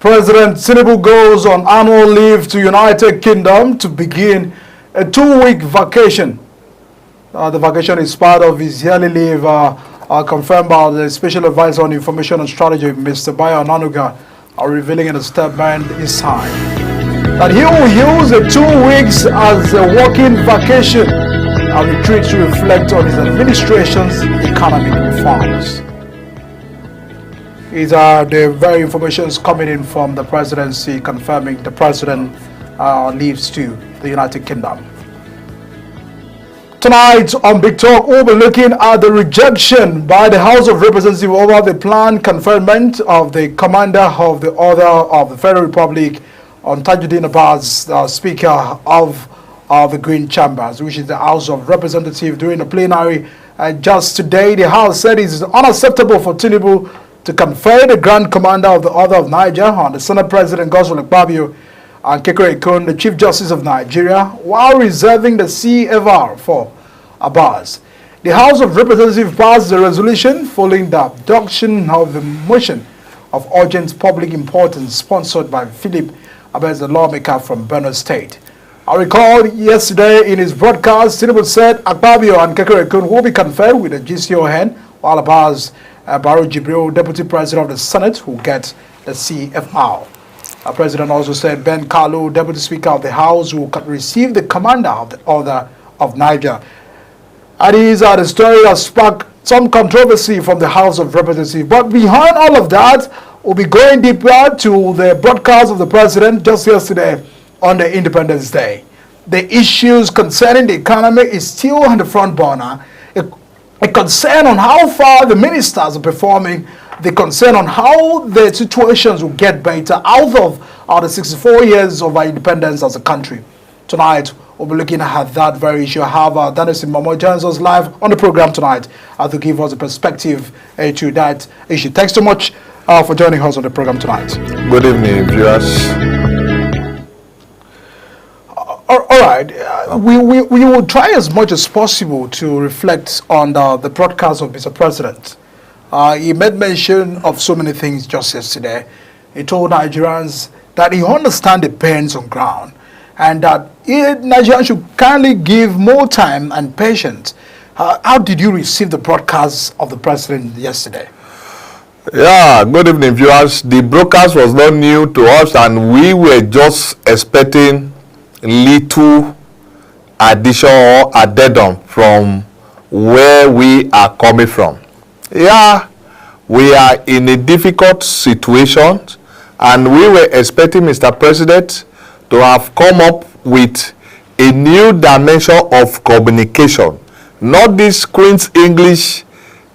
President Tinubu goes on annual leave to United Kingdom to begin a 2-week vacation. The vacation is part of his yearly leave confirmed by the Special Advisor on Information and Strategy, Mr. Bayo Onanuga, revealing in a statement his signed that he will use the 2 weeks as a working vacation and retreat to reflect on his administration's economic reforms. These are the very informations coming in from the presidency confirming the president leaves to the United Kingdom. Tonight on Big Talk, we'll be looking at the rejection by the House of Representatives over the planned conferment of the Commander of the Order of the Federal Republic on Tajuddin Abbas, the Speaker of the Green Chambers, which is the House of Representatives, during the plenary. Just today, the House said it is unacceptable for Tinubu to confer the Grand Commander of the Order of Niger on the Senate President Godswill Akpabio and Kekere Ikun, the Chief Justice of Nigeria, while reserving the CFR for Abbas. The House of Representatives passed the resolution following the abduction of the motion of urgent public importance sponsored by Philip Abbas, the lawmaker from Benue State. I recall yesterday in his broadcast, Tinubu said Akpabio and Kekere Ikun will be conferred with the GCON, while Abbas Barrow Jibril, Deputy President of the Senate, will get the CFR. The President also said Ben Kalu, Deputy Speaker of the House, will receive the Commander of the Order of Niger. And these are the story that sparked some controversy from the House of Representatives. But behind all of that, we'll be going deeper to the broadcast of the President just yesterday on the Independence Day. The issues concerning the economy is still on the front burner. A concern on how far the ministers are performing, the concern on how the situations will get better out of the 64 years of our independence as a country. Tonight, we'll be looking at that very issue. I have Dennis Momo joins us live on the program tonight to give us a perspective to that issue. Thanks so much for joining us on the program tonight. Good evening, viewers. All right, we will try as much as possible to reflect on the broadcast of Mr. President. He made mention of so many things just yesterday. He told Nigerians that he understands the pains on ground and that Nigerians should kindly give more time and patience. How did you receive the broadcast of the President yesterday? Yeah, good evening, viewers. The broadcast was not new to us and we were just expecting little addition or addendum from where we are coming from. Yeah, we are in a difficult situation and we were expecting Mr. President to have come up with a new dimension of communication, not this Queen's English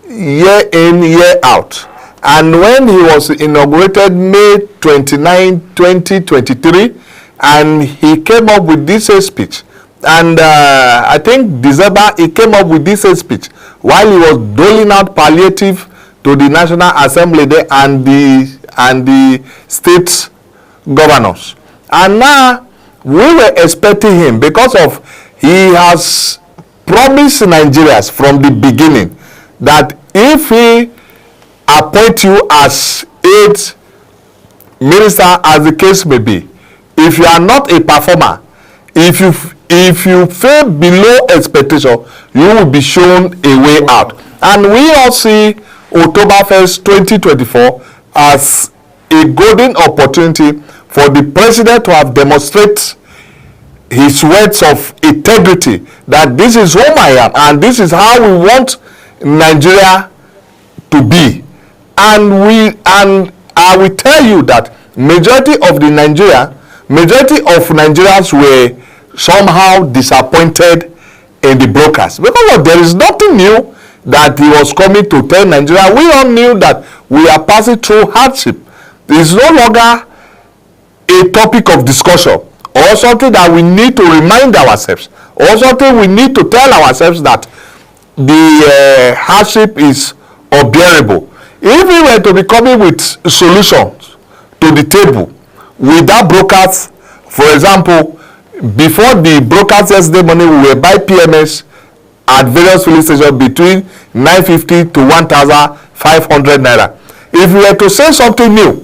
year in, year out. And when he was inaugurated May 29, 2023, and he came up with this speech, and I think December he came up with this speech while he was doling out palliative to the National Assembly there and the state governors. And now we were expecting him because of he has promised Nigerians from the beginning that if he appoint you as 8th minister, as the case may be, if you are not a performer, if you fail below expectation, you will be shown a way out. And we all see October 1st, 2024 as a golden opportunity for the president to have demonstrated his words of integrity, that this is whom I am and this is how we want Nigeria to be. And I will tell you that majority of Nigerians were somehow disappointed in the broadcast because there is nothing new that he was coming to tell Nigeria. We all knew that we are passing through hardship. It is no longer a topic of discussion or something that we need to remind ourselves or something we need to tell ourselves that the hardship is unbearable. If we were to be coming with solutions to the table with that broadcast, for example, before the broadcast yesterday morning, we were buy PMS at various filling stations between 950 to 1,500 naira. If we were to say something new,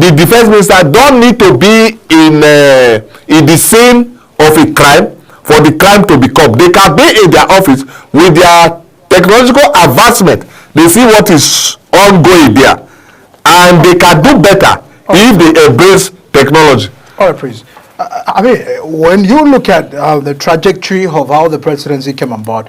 the defense minister don't need to be in the scene of a crime for the crime to be caught. They can be in their office with their technological advancement. They see what is ongoing there, and they can do better if they embrace technology. All right, please. I mean, when you look at the trajectory of how the presidency came on board,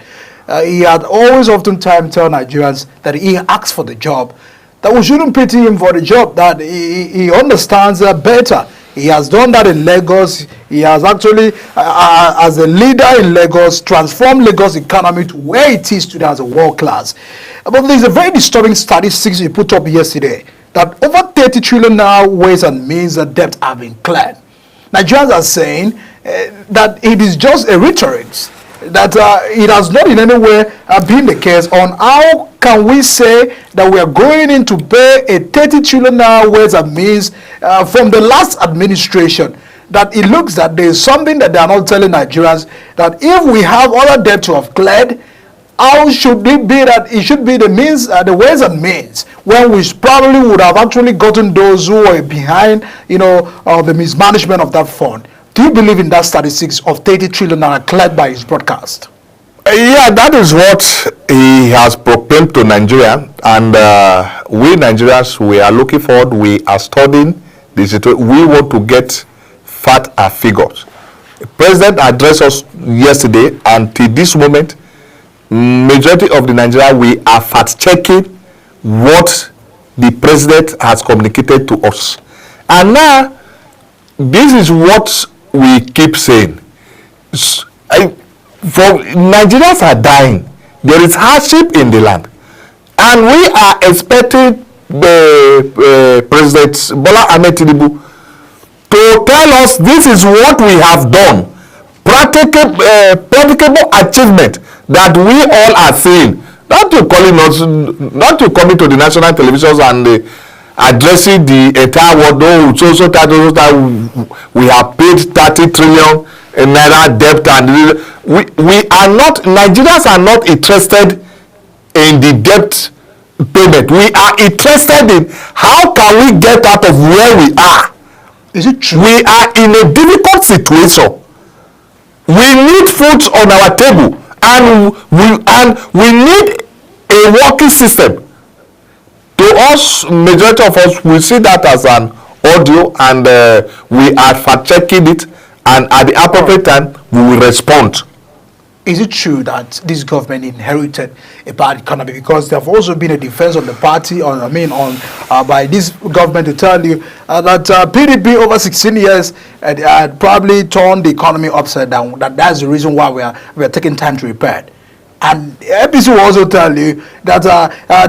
he had always oftentimes tell Nigerians that he asked for the job, that we shouldn't pity him for the job, that he understands better. He has done that in Lagos. He has actually, as a leader in Lagos, transformed Lagos economy to where it is today as a world class. But there's a very disturbing statistics you put up yesterday, that over 30 trillion now ways and means that debt have been cleared. Nigerians are saying that it is just a rhetoric, that it has not in any way been the case on how can we say that we are going in to pay a 30 trillion ways and means from the last administration, that it looks that there is something that they are not telling Nigerians, that if we have other debt to have cleared, how should it be that it should be the means, the ways and means, when we probably would have actually gotten those who were behind, the mismanagement of that fund. Do you believe in that statistics of 30 trillion naira cleared by his broadcast? Yeah, that is what he has proclaimed to Nigeria, and we Nigerians, we are looking forward. We are studying the situation. We want to get fact figures. The president addressed us yesterday, and till this moment, majority of the Nigeria, we are fact checking what the president has communicated to us. And now, this is what we keep saying. Nigerians are dying. There is hardship in the land, and we are expecting the President Bola Ahmed Tinubu to tell us this is what we have done, practicable achievement that we all are seeing. Not to calling us, not to coming to the national televisions and addressing the entire world. We have paid 30 trillion naira debt, and we are not, Nigerians are not interested in the debt payment. We are interested in how can we get out of where we are. Is it true? We are in a difficult situation. We need food on our table, and we need a working system. To us, majority of us, we see that as an audio, and we are fact checking it, and at the appropriate time we will respond. Is it true that this government inherited a bad economy? Because there have also been a defense on the party, by this government to tell you that PDP over 16 years had probably turned the economy upside down. That's the reason why we are taking time to repair it. And APC will also tell you that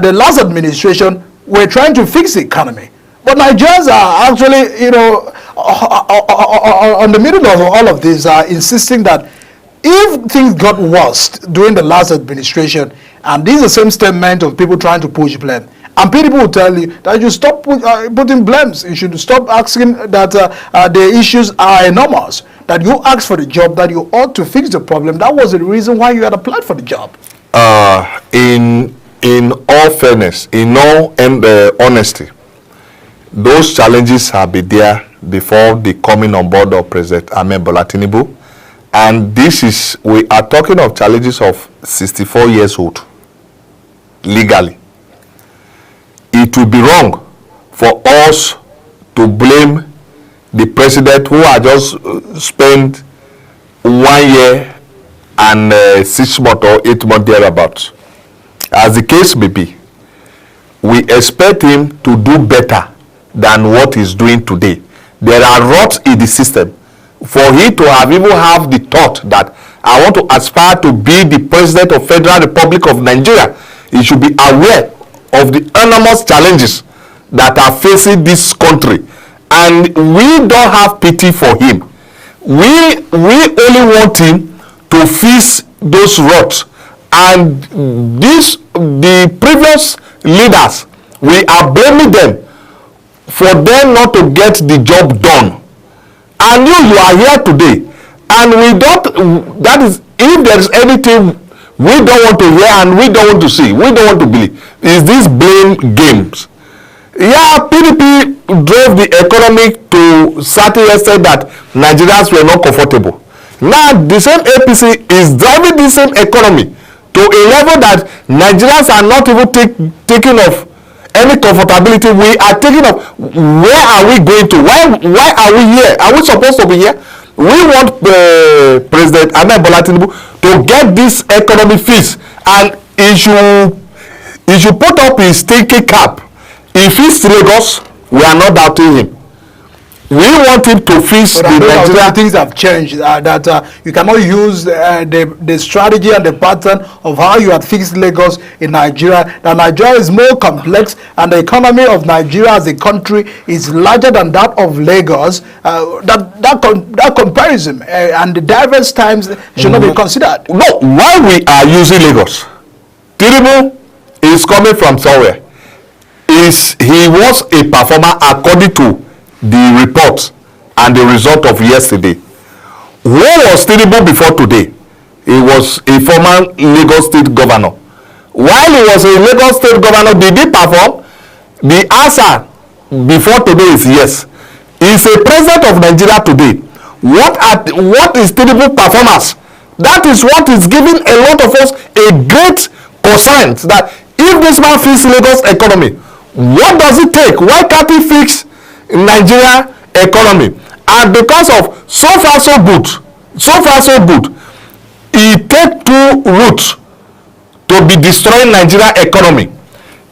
the last administration were trying to fix the economy. But Nigerians are actually, on the middle of all of this, insisting that if things got worse during the last administration, and this is the same statement of people trying to push blame, and people will tell you that you stop putting blames, you should stop asking that the issues are enormous, that you asked for the job, that you ought to fix the problem. That was the reason why you had applied for the job. In all fairness, in all honesty, those challenges have been there before the coming on board of President Ahmed Bola Tinubu. And we are talking of challenges of 64 years old, legally. It would be wrong for us to blame the president who had just spent 1 year and 6 months or 8 months thereabouts. As the case may be, we expect him to do better than what he's doing today. There are rots in the system. For he to have even have the thought that I want to aspire to be the president of Federal Republic of Nigeria, he should be aware of the enormous challenges that are facing this country, and we don't have pity for him. We only want him to fix those rots, and the previous leaders, we are blaming them for them not to get the job done. And you are here today, and we don't, that is, if there is anything we don't want to hear and we don't want to see, we don't want to believe, is these blame games. Yeah, PDP drove the economy to certain extent that Nigerians were not comfortable. Now, the same APC is driving the same economy to a level that Nigerians are not even taking of any comfortability. We are thinking of, where are we going to? Why are we here? Are we supposed to be here? We want President Ahmed Bola Tinubu to get this economy fixed, and he should put up his thinking cap. If he's Lagos, we are not doubting him. We want him to fix the Nigeria. Things have changed. You cannot use the strategy and the pattern of how you had fixed Lagos in Nigeria. That Nigeria is more complex, and the economy of Nigeria as a country is larger than that of Lagos. That comparison and the diverse times should not be considered. No, why we are using Lagos? Tinubu is coming from somewhere. He was a performer according to the report and the result of yesterday. Who was Tinubu before today? He was a former Lagos State governor. While he was a Lagos State governor, did he perform? The answer before today is yes. He is a president of Nigeria today. What is Tinubu performance? That is what is giving a lot of us a great concern, that if this man fixes Lagos economy, what does it take? Why can't he fix Nigeria economy? And because of so far so good, he take two routes to be destroying Nigeria economy: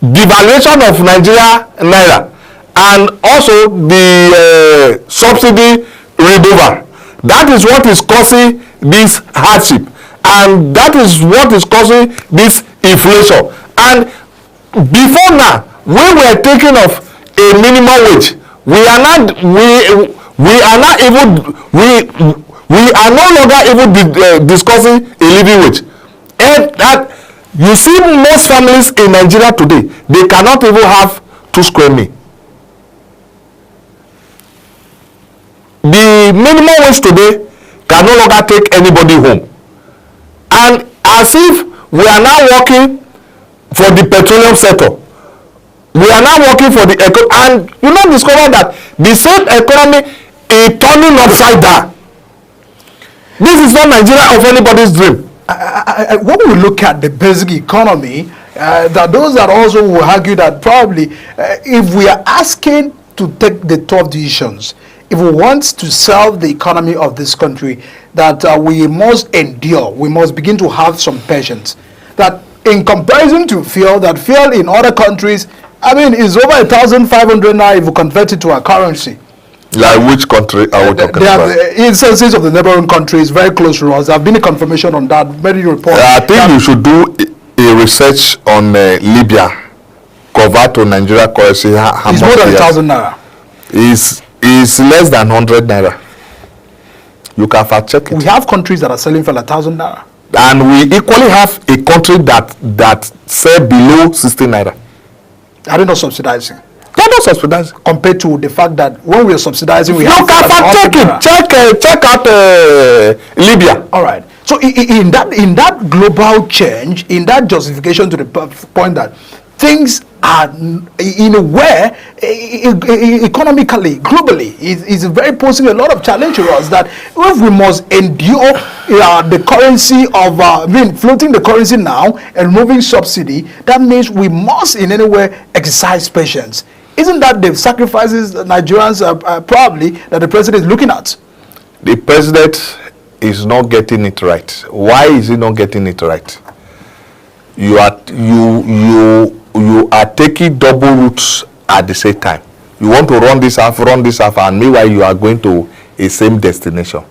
devaluation of Nigeria naira, and also the subsidy removal. That is what is causing this hardship, and that is what is causing this inflation. And before now, we were thinking of a minimum wage. We are no longer even discussing a living wage. And that you see, most families in Nigeria today, they cannot even have 2 square meals. The minimum wage today can no longer take anybody home. And as if we are now working for the petroleum sector, we are now working for the economy, and you now discover that the same economy is turning upside down. This is not Nigeria of anybody's dream. When we look at the basic economy, that those that also will argue that probably if we are asking to take the tough decisions, if we want to solve the economy of this country, that we must endure, we must begin to have some patience. That in comparison to fuel in other countries, I mean, it's over 1,500 now if you convert it to a currency. Like which country are we talking about? Instances of the neighboring countries very close to us. There have been a confirmation on that. Many reports. I think you should do a research on Libya. Convert to Nigeria currency. It's more than 1,000 naira. It's less than 100 naira. You can fact check it. We have countries that are selling for 1,000 naira. And we equally have a country that sell below 60 naira. Are they not subsidizing? They're not subsidizing. Compared to the fact that when we are subsidizing, we you have... can fact check it. Check out Libya. All right. So in that global change, in that justification to the point that things are in a way, economically, globally, is very posing a lot of challenge to us, that if we must endure the currency of, floating the currency now and removing subsidy, that means we must in any way exercise patience. Isn't that the sacrifices Nigerians probably that the president is looking at? The president is not getting it right. Why is he not getting it right? You are taking double routes at the same time. You want to run this half, and meanwhile you are going to a same destination.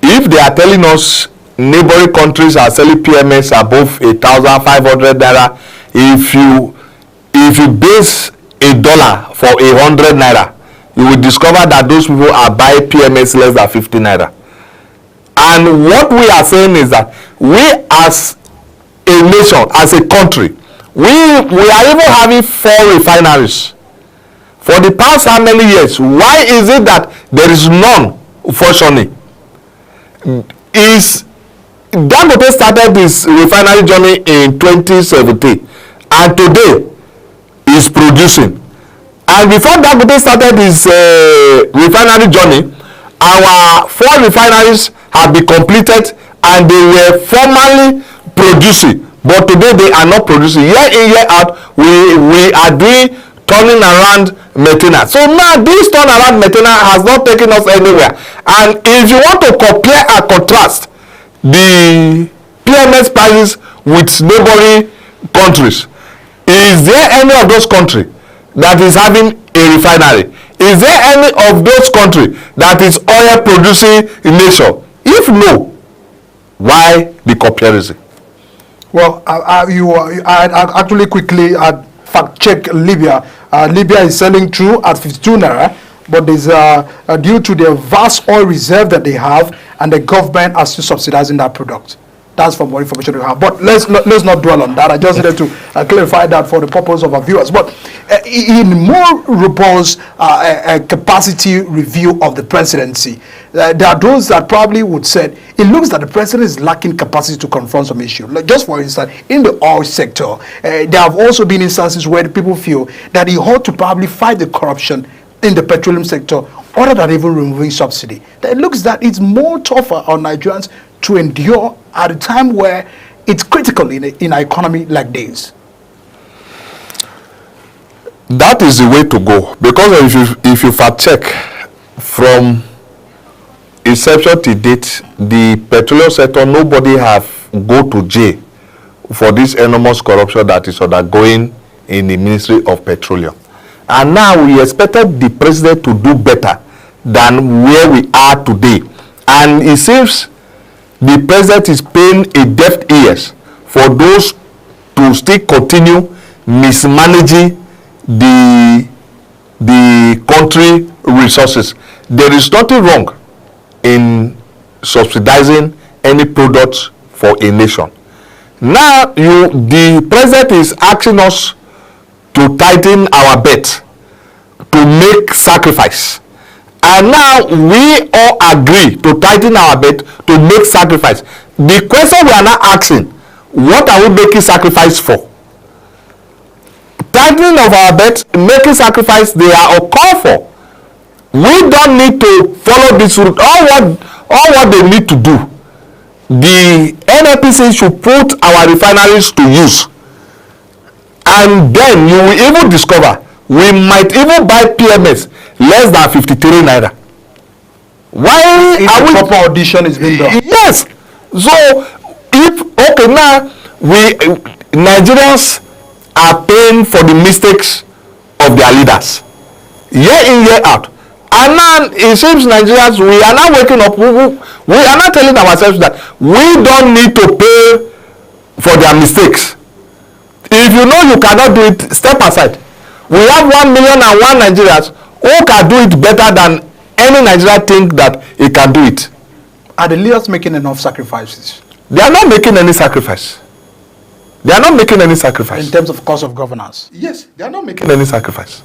If they are telling us neighboring countries are selling PMS above 1,500 naira, if you base $1 for 100 naira, you will discover that those people are buying PMS less than 50 naira. And what we are saying is that we as a nation, as a country, we are even having 4 refineries for the past how many years? Why is it that there is none functioning? Dangote started this refinery journey in 2017, and today is producing. And before Dangote started his refinery journey, our 4 refineries have been completed and they were formerly producing, but today they are not producing. Year in, year out, we are doing turning around maintenance. So now this turnaround maintenance has not taken us anywhere. And if you want to compare and contrast the PMS prices with neighboring countries, is there any of those countries that is having a refinery? Is there any of those countries that is oil producing nation? If no, why the comparison? Well, I actually quickly fact check Libya. Libya is selling through at 52 naira, but there's due to the vast oil reserve that they have, and the government are still subsidizing that product. That's from what information we have. But let's not dwell on that. I just needed to clarify that for the purpose of our viewers. But in more robust capacity review of the presidency, there are those that probably would say it looks that the president is lacking capacity to confront some issue. Like just for instance, in the oil sector, there have also been instances where the people feel that he ought to probably fight the corruption in the petroleum sector other than even removing subsidy. It looks that it's more tougher on Nigerians to endure at a time where it's critical in an economy like this. That is the way to go, because if you fact check from inception to date, the petroleum sector, nobody have go to jail for this enormous corruption that is undergoing in the Ministry of Petroleum. And now we expected the president to do better than where we are today. And it seems the president is paying a deaf ears for those to still continue mismanaging the country resources. There is nothing wrong in subsidizing any products for a nation. Now the president is asking us to tighten our bet, to make sacrifice. And now we all agree to tighten our bet, to make sacrifice. The question we are now asking, what are we making sacrifice for? Tightening of our bet, making sacrifice, they are uncalled for. We don't need to follow this route. All what they need to do, the NNPC should put our refineries to use. And then you will even discover we might even buy PMS less than 53 naira. Why if are we proper audition is being done? Yes. So if okay now Nigerians are paying for the mistakes of their leaders year in, year out. And now it seems Nigerians, we are now waking up, we are not telling ourselves that we don't need to pay for their mistakes. If you know you cannot do it, step aside. We have 1,000,001 Nigerians who can do it better than any Nigerian think that he can do it. Are the leaders making enough sacrifices? They are not making any sacrifice. They are not making any sacrifice. In terms of cost of governance? Yes, they are not making any sacrifice.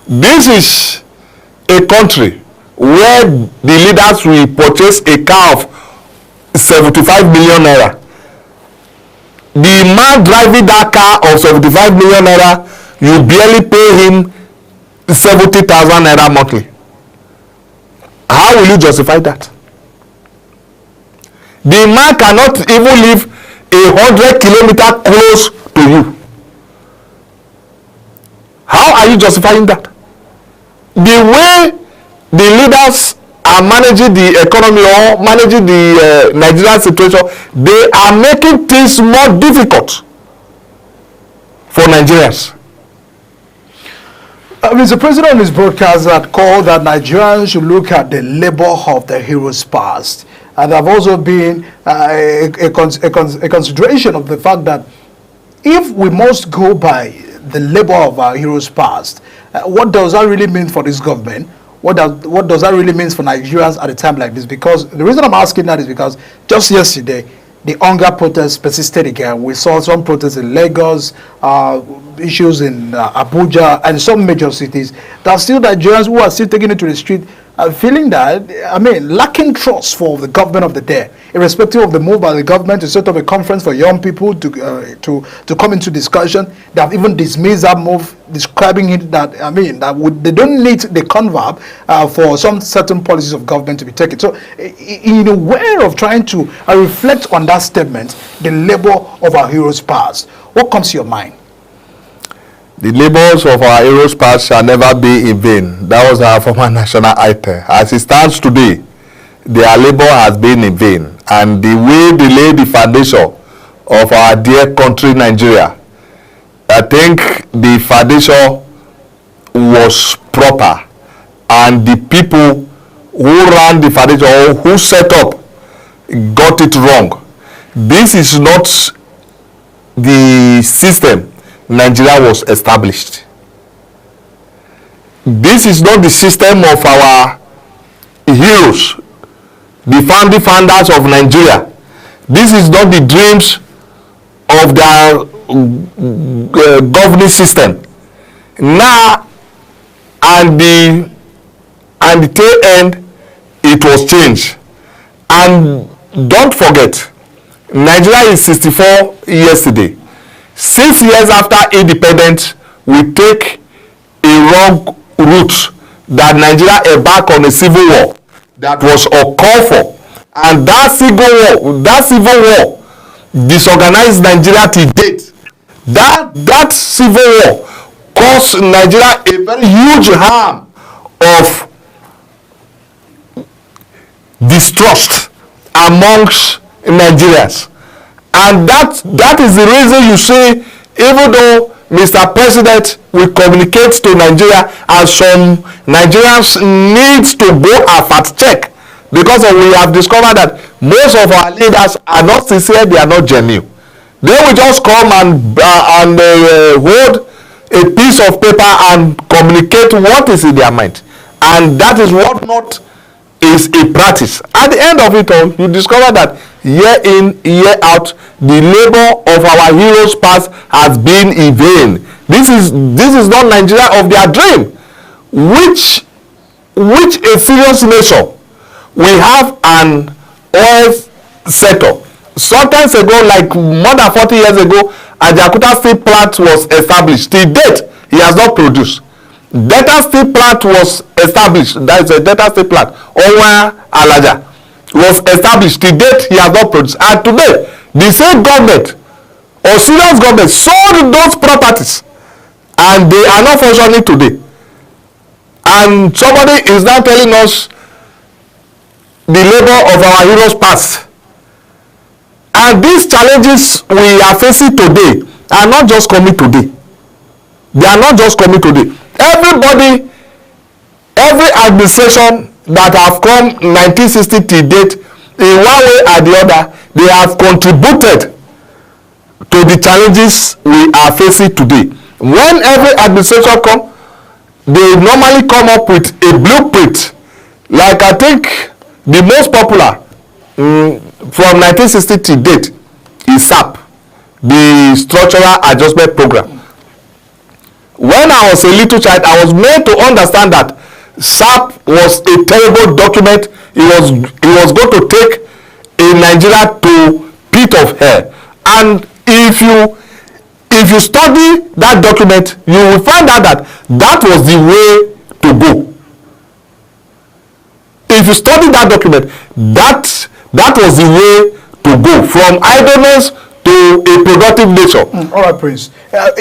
This is a country where the leaders will purchase a car of 75 million naira. The man driving that car of 75 million naira, you barely pay him 70,000 naira monthly. How will you justify that? The man cannot even live 100 kilometers close to you. How are you justifying that? The way the leaders are managing the economy or managing the Nigerian situation, they are making things more difficult for Nigerians. Mr. President, on his broadcast had called that Nigerians should look at the labor of the heroes past. And there have also been a consideration of the fact that if we must go by the labor of our heroes past, what does that really mean for this government? What does that really mean for Nigerians at a time like this? Because the reason I'm asking that is because just yesterday, the hunger protests persisted again. We saw some protests in Lagos, issues in Abuja and some major cities, there are still Nigerians who are still taking it to the street, feeling that, lacking trust for the government of the day, irrespective of the move by the government to set up a conference for young people to come into discussion. They have even dismissed that move, describing it that, they don't need the converb for some certain policies of government to be taken. So, in a way of trying to reflect on that statement, the labor of our heroes past, what comes to your mind? The labors of our heroes past shall never be in vain. That was our former national item. As it stands today, their labor has been in vain. And the way they laid the foundation of our dear country, Nigeria, I think the foundation was proper. And the people who ran the foundation or who set up got it wrong. This is not the system Nigeria was established. This is not the system of our heroes, the founding founders of Nigeria. This is not the dreams of their governing system. Now, and the tail end, it was changed. And don't forget, Nigeria is 64 yesterday. 6 years after independence, we take a wrong route that Nigeria embarked on a civil war that was uncalled for, and that civil war disorganized Nigeria to date. That civil war caused Nigeria a very huge harm of distrust amongst Nigerians. And that is the reason you see, even though Mr. President will communicate to Nigeria, and some Nigerians need to go and fact check, because we have discovered that most of our leaders are not sincere, they are not genuine. They will just come and hold a piece of paper and communicate what is in their mind, and that is what not is a practice. At the end of it all, you discover that year in, year out, the labor of our heroes past has been in vain. This is not Nigeria of their dream, which a serious nation. We have an oil sector. Sometimes ago, like more than 40 years ago, Ajaokuta Steel Plant was established. Till date, he has not produced. Delta Steel Plant was established. That is a Delta Steel Plant. Owa Alaja was established. To date, he has not produced. And today, the same government or serious government sold those properties, and they are not functioning today. And somebody is now telling us the labor of our heroes past. And these challenges we are facing today are not just coming today. They are not just coming today. Everybody, every administration that have come 1960 to date, in one way or the other, they have contributed to the challenges we are facing today. When every administration come, they normally come up with a blueprint. Like I think the most popular from 1960 to date is SAP, the Structural Adjustment Program. When I was a little child, I was made to understand that SAP was a terrible document. It was going to take a Nigeria to pit of hell. And if you study that document, you will find out that that was the way to go. If you study that document, that was the way to go from idleness to a productive nation. All right, Prince.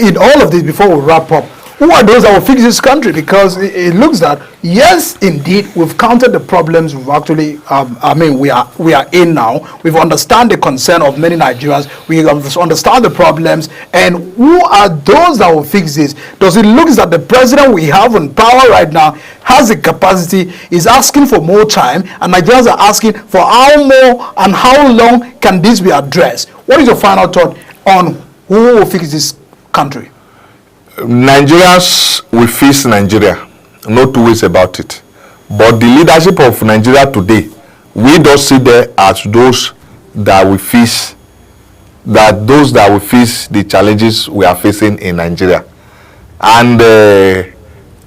In all of this, before we wrap up, who are those that will fix this country? Because it looks that, yes, indeed, we've counted the problems. We've actually, we are in now. We've understand the concern of many Nigerians. We understand the problems. And who are those that will fix this? Does it look that the president we have in power right now has the capacity, is asking for more time, and Nigerians are asking for how more and how long can this be addressed? What is your final thought on who will fix this country? Nigerians will fix Nigeria, no two ways about it. But the leadership of Nigeria today, we don't see there as those that will face the challenges we are facing in Nigeria. and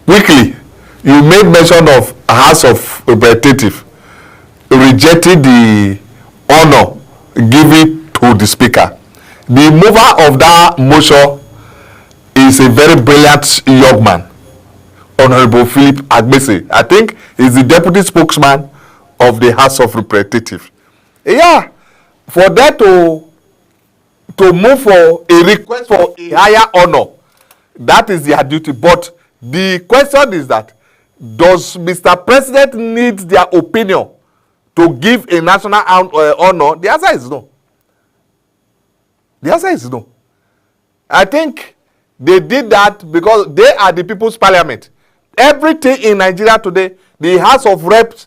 quickly you made mention of House of Representatives rejecting the honor given to the speaker. The mover of that motion is a very brilliant young man, Honorable Philip Agbese. I think he's the deputy spokesman of the House of Representatives. Yeah, for that to move for a request for a higher honor, that is their duty. But the question is that, does Mr. President need their opinion to give a national honor? The answer is no. The answer is no. I think they did that because they are the people's parliament. Everything in Nigeria today, the House of Reps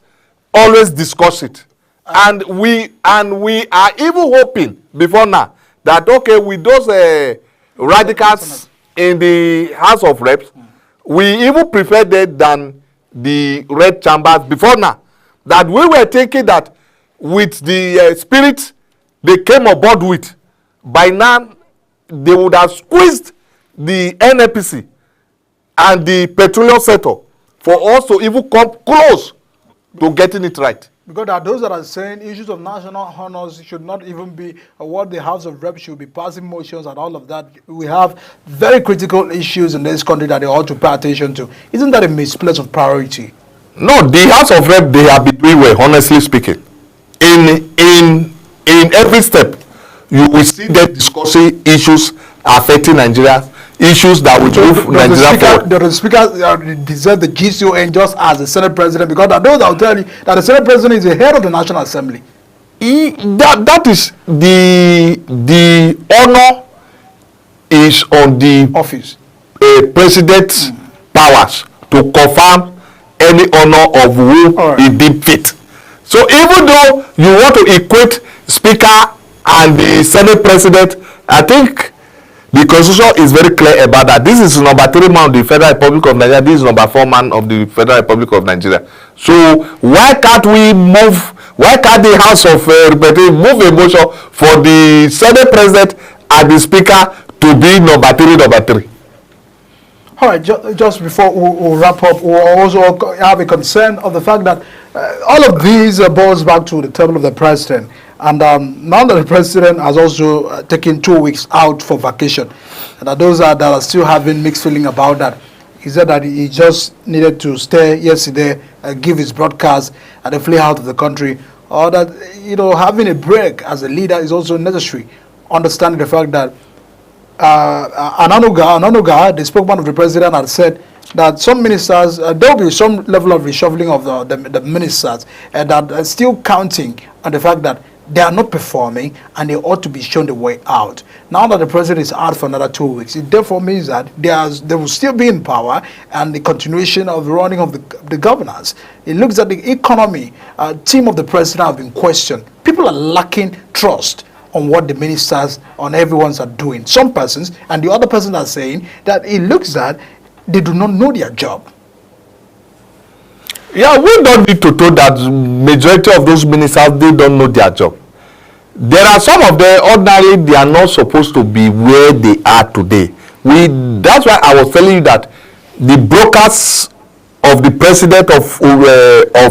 always discuss it. And we are even hoping before now that, okay, with those radicals in the House of Reps, we even prefer that than the red chambers before now. That we were thinking that with the spirit they came aboard with, by now they would have squeezed the NNPC and the petroleum sector for us to even come close to getting it right. Because there are those that are saying issues of national honors should not even be what the House of Reps should be passing motions and all of that. We have very critical issues in this country that they ought to pay attention to. Isn't that a misplaced of priority? No, the House of Reps, they have been doing well, honestly speaking. In every step, you will see them discussing issues affecting Nigeria, issues that will move Nigeria forward. The speaker deserves the GCON just as the Senate President, because there are those that will tell you that the Senate President is the head of the National Assembly. That is the honor is on the office, president's powers to confirm any honor of who he deemed fit. So even though you want to equate speaker and the Senate President, I think the Constitution is very clear about that. This is number 3 man of the Federal Republic of Nigeria. This is number 4 man of the Federal Republic of Nigeria. So why can't we move? Why can't the House of Representatives move a motion for the Senate President and the Speaker to be number 3? All right, just before we wrap up, we also have a concern of the fact that all of these boils back to the table of the president. And now that the president has also taken 2 weeks out for vacation, and that those that are still having mixed feeling about that, he said that he just needed to stay yesterday, give his broadcast, and then flee out of the country, or that, you know, having a break as a leader is also necessary, understanding the fact that Ananuga, the spokesman of the president, had said that some ministers, there will be some level of reshuffling of the ministers, and that are still counting on the fact that they are not performing and they ought to be shown the way out. Now that the president is out for another 2 weeks, it therefore means that they will still be in power and the continuation of the running of the governance. It looks at the economy team of the president have been questioned. People are lacking trust on what the ministers, on everyone's are doing. Some persons and the other persons are saying that it looks that they do not know their job. Yeah, we don't need to tell that majority of those ministers, they don't know their job. There are some of them, ordinarily, they are not supposed to be where they are today. That's why I was telling you that the brokers of the president of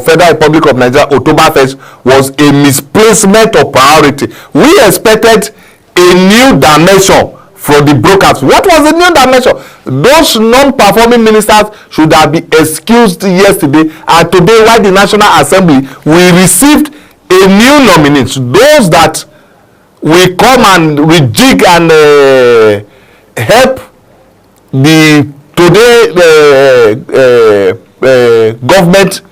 Federal Republic of Nigeria, October 1st, was a misplacement of priority. We expected a new dimension from the brokers. What was the new dimension? Those non-performing ministers should have been excused yesterday, and today, while the National Assembly, we received a new nominee. Those that will come and rejig and help the today government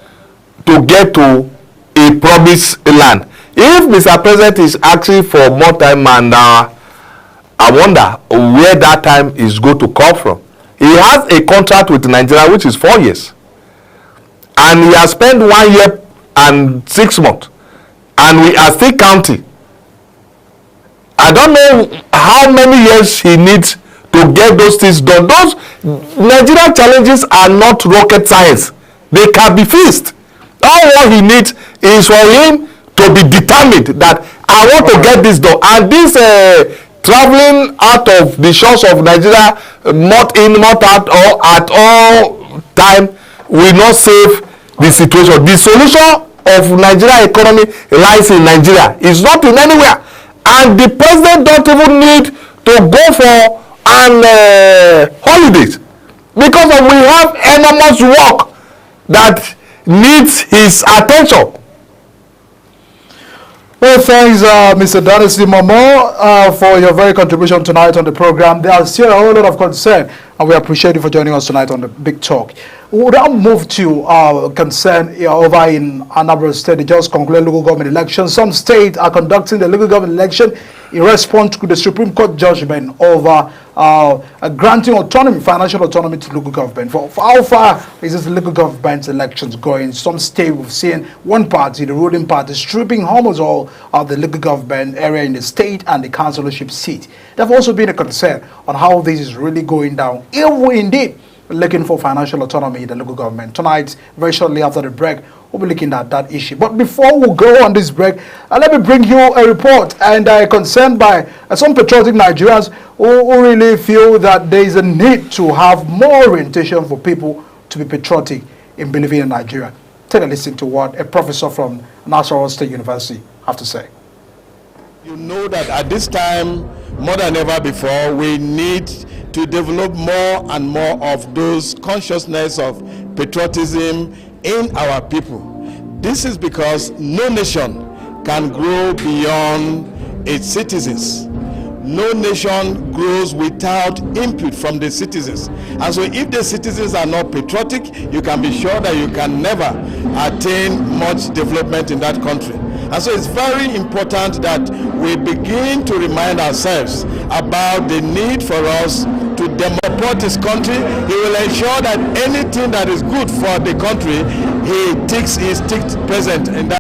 to get to a promised land. If Mr. President is asking for more time, and I wonder where that time is going to come from. He has a contract with Nigeria which is 4 years, and he has spent 1 year and 6 months, and we are still counting. I don't know how many years he needs to get those things done. Those Nigerian challenges are not rocket science. They can be fixed. All what he needs is for him to be determined that I want to get this done. And this traveling out of the shores of Nigeria, month in, month out, or at all time, will not save the situation. The solution of Nigeria economy lies in Nigeria. It's not in anywhere. And the president don't even need to go for an holidays, because we have enormous work that needs his attention. Well, thanks, Mr. Danisi Momo, for your very contribution tonight on the program. There are still a whole lot of concern, and we appreciate you for joining us tonight on the Big Talk. We'll now move to concern over in Anambra State. They just concluded local government elections. Some states are conducting the local government election in response to the Supreme Court judgment over granting autonomy, financial autonomy to local government. For how far is this local government elections going? Some states we've seen one party, the ruling party, stripping almost all of the local government area in the state and the councillorship seat. There have also been a concern on how this is really going down, if we indeed looking for financial autonomy in the local government. Tonight, very shortly after the break, we'll be looking at that issue. But before we go on this break, let me bring you a report and concerned by some patriotic Nigerians who really feel that there is a need to have more orientation for people to be patriotic in believing in Nigeria. Take a listen to what a professor from Nasarawa State University have to say. You know that at this time, more than ever before, we need to develop more and more of those consciousness of patriotism in our people. This is because no nation can grow beyond its citizens. No nation grows without input from the citizens. And so if the citizens are not patriotic, you can be sure that you can never attain much development in that country. And so it's very important that we begin to remind ourselves about the need for us to develop this country. He will ensure that anything that is good for the country, he is present in that.